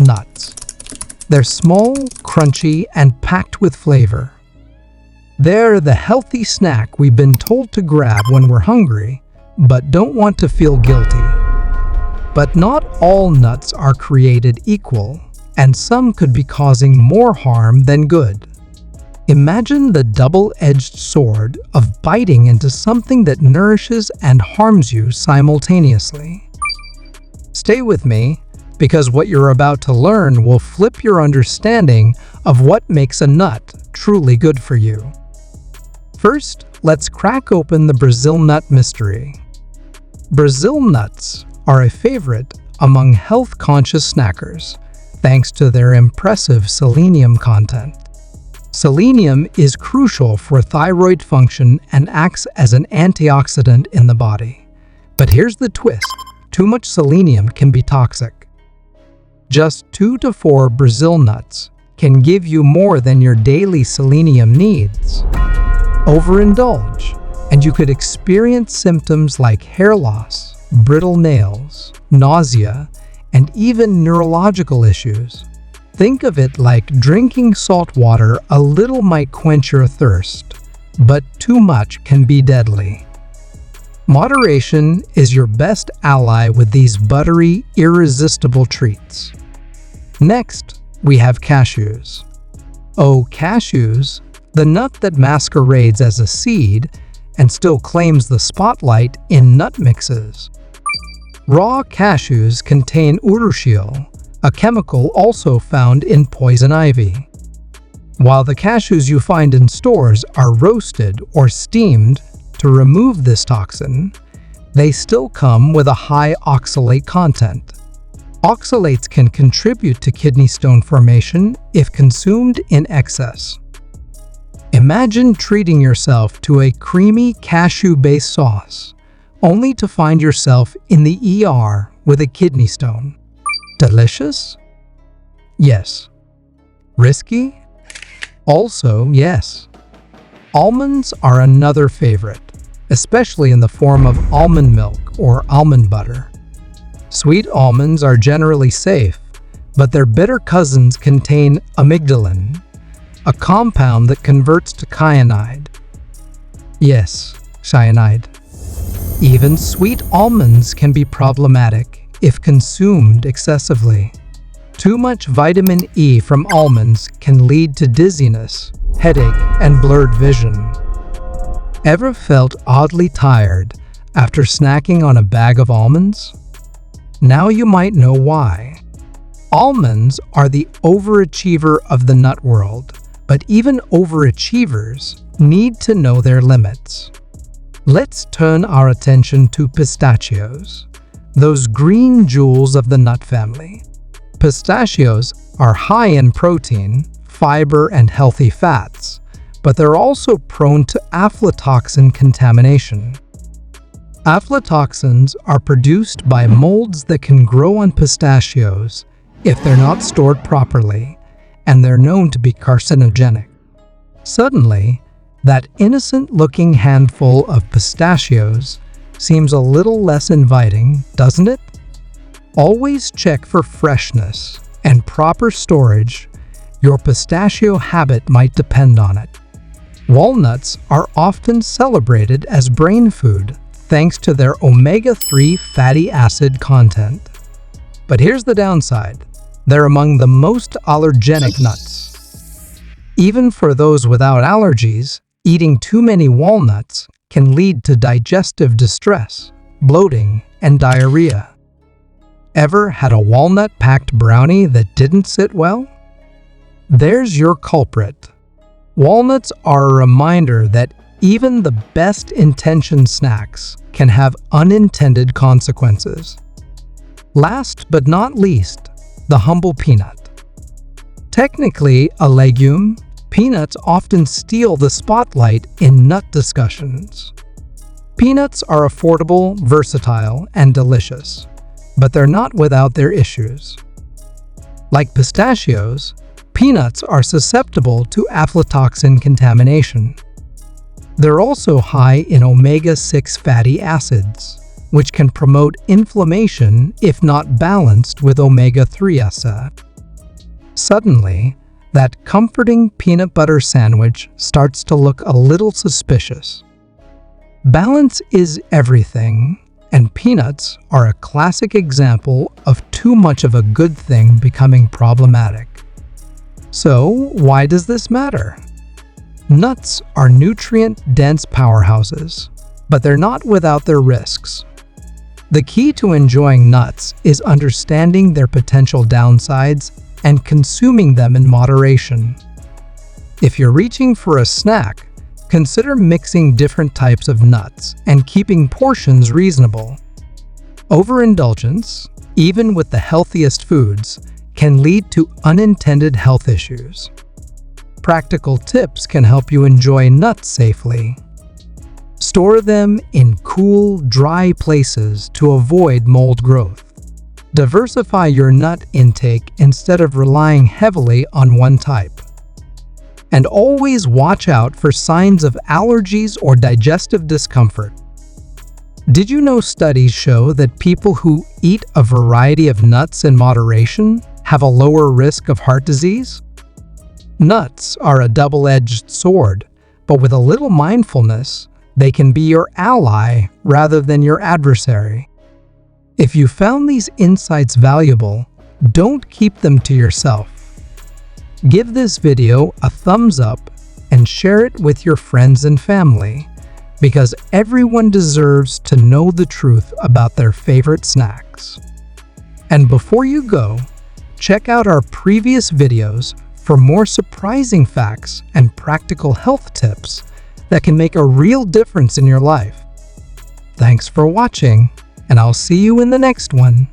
nuts. They're small, crunchy, and packed with flavor. They're the healthy snack we've been told to grab when we're hungry, but don't want to feel guilty. But not all nuts are created equal, and some could be causing more harm than good. Imagine the double-edged sword of biting into something that nourishes and harms you simultaneously. Stay with me, because what you're about to learn will flip your understanding of what makes a nut truly good for you. First, let's crack open the Brazil nut mystery. Brazil nuts are a favorite among health-conscious snackers, thanks to their impressive selenium content. Selenium is crucial for thyroid function and acts as an antioxidant in the body. But here's the twist: too much selenium can be toxic. Just 2 to 4 Brazil nuts can give you more than your daily selenium needs. Overindulge, and you could experience symptoms like hair loss, brittle nails, nausea, and even neurological issues. Think of it like drinking salt water. A little might quench your thirst, but too much can be deadly. Moderation is your best ally with these buttery, irresistible treats. Next, we have cashews. Oh, cashews, the nut that masquerades as a seed and still claims the spotlight in nut mixes. Raw cashews contain urushiol, a chemical also found in poison ivy. While the cashews you find in stores are roasted or steamed to remove this toxin, they still come with a high oxalate content. Oxalates can contribute to kidney stone formation if consumed in excess. Imagine treating yourself to a creamy cashew-based sauce, only to find yourself in the ER with a kidney stone. Delicious? Yes. Risky? Also, yes. Almonds are another favorite, especially in the form of almond milk or almond butter. Sweet almonds are generally safe, but their bitter cousins contain amygdalin, a compound that converts to cyanide. Yes, cyanide. Even sweet almonds can be problematic if consumed excessively. Too much vitamin E from almonds can lead to dizziness, headache, and blurred vision. Ever felt oddly tired after snacking on a bag of almonds? Now you might know why. Almonds are the overachiever of the nut world, but even overachievers need to know their limits. Let's turn our attention to pistachios, those green jewels of the nut family. Pistachios are high in protein, fiber, and healthy fats, but they're also prone to aflatoxin contamination. Aflatoxins are produced by molds that can grow on pistachios if they're not stored properly, and they're known to be carcinogenic. Suddenly, that innocent-looking handful of pistachios seems a little less inviting, doesn't it? Always check for freshness and proper storage. Your pistachio habit might depend on it. Walnuts are often celebrated as brain food thanks to their omega-3 fatty acid content. But here's the downside. They're among the most allergenic nuts. Even for those without allergies, eating too many walnuts can lead to digestive distress, bloating, and diarrhea. Ever had a walnut-packed brownie that didn't sit well? There's your culprit. Walnuts are a reminder that even the best-intentioned snacks can have unintended consequences. Last but not least, the humble peanut. Technically a legume, peanuts often steal the spotlight in nut discussions. Peanuts are affordable, versatile, and delicious, but they're not without their issues. Like pistachios, peanuts are susceptible to aflatoxin contamination. They're also high in omega-6 fatty acids, which can promote inflammation if not balanced with omega-3 acid. Suddenly, that comforting peanut butter sandwich starts to look a little suspicious. Balance is everything, and peanuts are a classic example of too much of a good thing becoming problematic. So, why does this matter? Nuts are nutrient-dense powerhouses, but they're not without their risks. The key to enjoying nuts is understanding their potential downsides and consuming them in moderation. If you're reaching for a snack, consider mixing different types of nuts and keeping portions reasonable. Overindulgence, even with the healthiest foods, can lead to unintended health issues. Practical tips can help you enjoy nuts safely. Store them in cool, dry places to avoid mold growth. Diversify your nut intake instead of relying heavily on one type. And always watch out for signs of allergies or digestive discomfort. Did you know studies show that people who eat a variety of nuts in moderation have a lower risk of heart disease? Nuts are a double-edged sword, but with a little mindfulness, they can be your ally rather than your adversary. If you found these insights valuable, don't keep them to yourself. Give this video a thumbs up and share it with your friends and family, because everyone deserves to know the truth about their favorite snacks. And before you go, check out our previous videos for more surprising facts and practical health tips that can make a real difference in your life. Thanks for watching, and I'll see you in the next one.